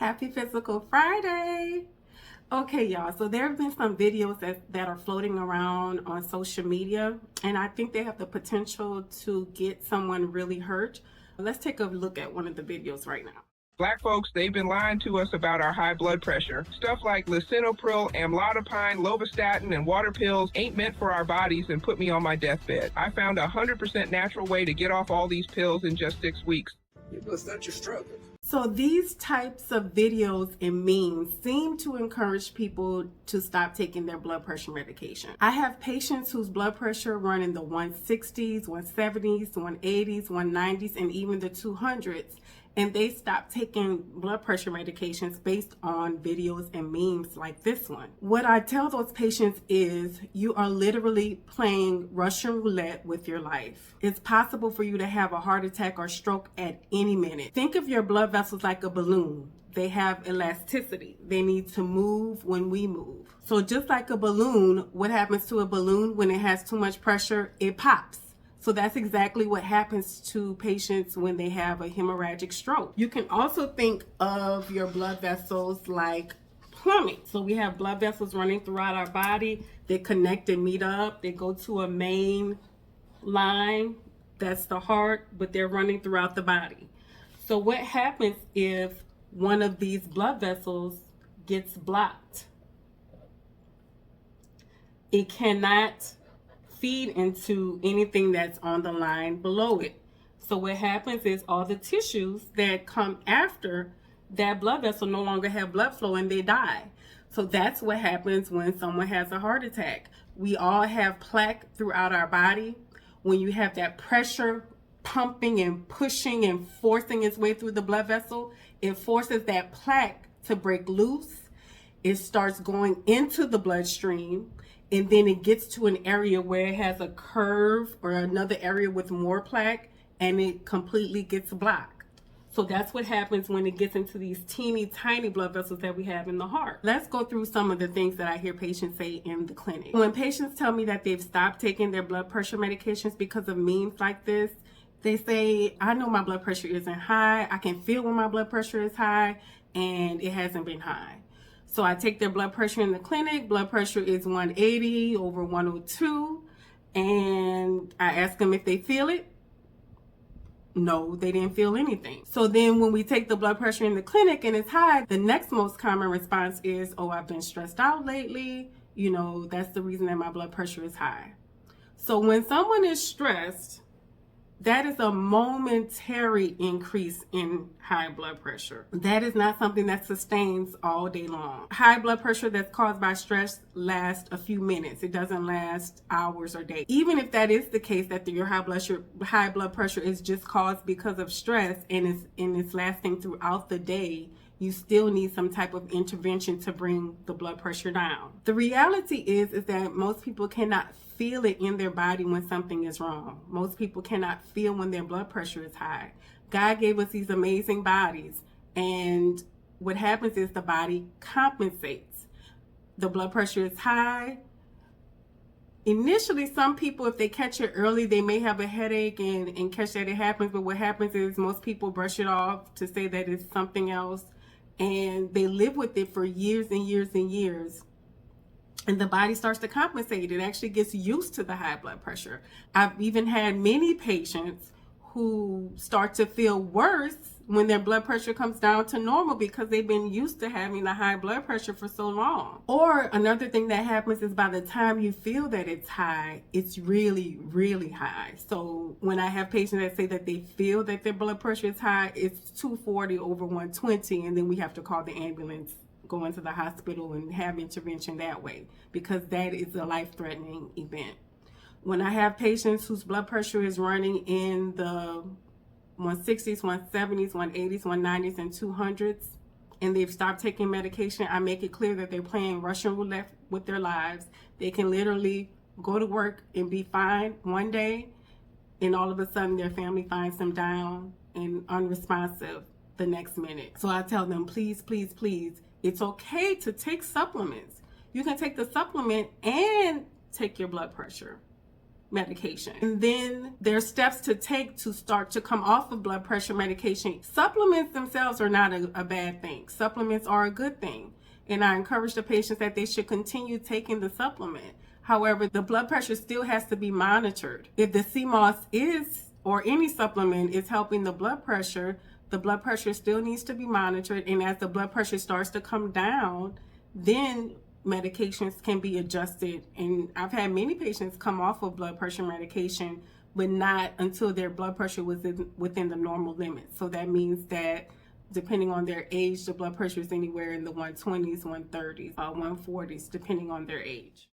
Happy Physical Friday. Okay, y'all, so there have been some videos that are floating around on social media, and I think they have the potential to get someone really hurt. Let's take a look at one of the videos right now. Black folks, they've been lying to us about our high blood pressure. Stuff like lisinopril, amlodipine, lovastatin, and water pills ain't meant for our bodies and put me on my deathbed. I found a 100% natural way to get off all these pills in just 6 weeks. You must not your struggle. So these types of videos and memes seem to encourage people to stop taking their blood pressure medication. I have patients whose blood pressure run in the 160s, 170s, 180s, 190s, and even the 200s. And they stop taking blood pressure medications based on videos and memes like this one. What I tell those patients is you are literally playing Russian roulette with your life. It's possible for you to have a heart attack or stroke at any minute. Think of your blood vessels like a balloon. They have elasticity. They need to move when we move. So just like a balloon, what happens to a balloon when it has too much pressure? It pops. So that's exactly what happens to patients when they have a hemorrhagic stroke. You can also think of your blood vessels like plumbing. So we have blood vessels running throughout our body. They connect and meet up. They go to a main line. That's the heart, but they're running throughout the body. So what happens if one of these blood vessels gets blocked? It cannot feed into anything that's on the line below it. So what happens is all the tissues that come after that blood vessel no longer have blood flow and they die. So that's what happens when someone has a heart attack. We all have plaque throughout our body. When you have that pressure pumping and pushing and forcing its way through the blood vessel, it forces that plaque to break loose. It starts going into the bloodstream. And then it gets to an area where it has a curve or another area with more plaque, and it completely gets blocked. So that's what happens when it gets into these teeny tiny blood vessels that we have in the heart. Let's go through some of the things that I hear patients say in the clinic. When patients tell me that they've stopped taking their blood pressure medications because of memes like this, they say, I know my blood pressure isn't high. I can feel when my blood pressure is high, and it hasn't been high. So I take their blood pressure in the clinic. Blood pressure is 180 over 102. And I ask them if they feel it. No, they didn't feel anything. So then when we take the blood pressure in the clinic and it's high, the next most common response is, oh, I've been stressed out lately. You know, that's the reason that my blood pressure is high. So when someone is stressed, that is a momentary increase in high blood pressure. That is not something that sustains all day long. High blood pressure that's caused by stress lasts a few minutes. It doesn't last hours or days. Even if that is the case, that your high blood pressure is just caused because of stress and it's lasting throughout the day, you still need some type of intervention to bring the blood pressure down. The reality is that most people cannot feel it in their body when something is wrong. Most people cannot feel when their blood pressure is high. God gave us these amazing bodies, and what happens is the body compensates. The blood pressure is high. Initially, some people, if they catch it early, they may have a headache and catch that it happens, but what happens is most people brush it off to say that it's something else, and they live with it for years and years and years. And the body starts to compensate. It actually gets used to the high blood pressure. I've even had many patients who start to feel worse when their blood pressure comes down to normal because they've been used to having the high blood pressure for so long. Or another thing that happens is by the time you feel that it's high, it's really, really high. So when I have patients that say that they feel that their blood pressure is high, it's 240 over 120, and then we have to call the ambulance, go into the hospital and have intervention that way, because that is a life-threatening event. When I have patients whose blood pressure is running in the 160s, 170s, 180s, 190s, and 200s, and they've stopped taking medication, I make it clear that they're playing Russian roulette with their lives. They can literally go to work and be fine one day, and all of a sudden their family finds them down and unresponsive the next minute. So I tell them, please, please, please, it's okay to take supplements. You can take the supplement and take your blood pressure. medication. And then there's steps to take to start to come off of blood pressure medication. Supplements themselves are not a bad thing. Supplements are a good thing. And I encourage the patients that they should continue taking the supplement. However, the blood pressure still has to be monitored. If the CMOS is, or any supplement is helping the blood pressure still needs to be monitored. And as the blood pressure starts to come down, then medications can be adjusted. And I've had many patients come off of blood pressure medication, but not until their blood pressure was within the normal limits. So that means that depending on their age, the blood pressure is anywhere in the 120s, 130s, 140s, depending on their age.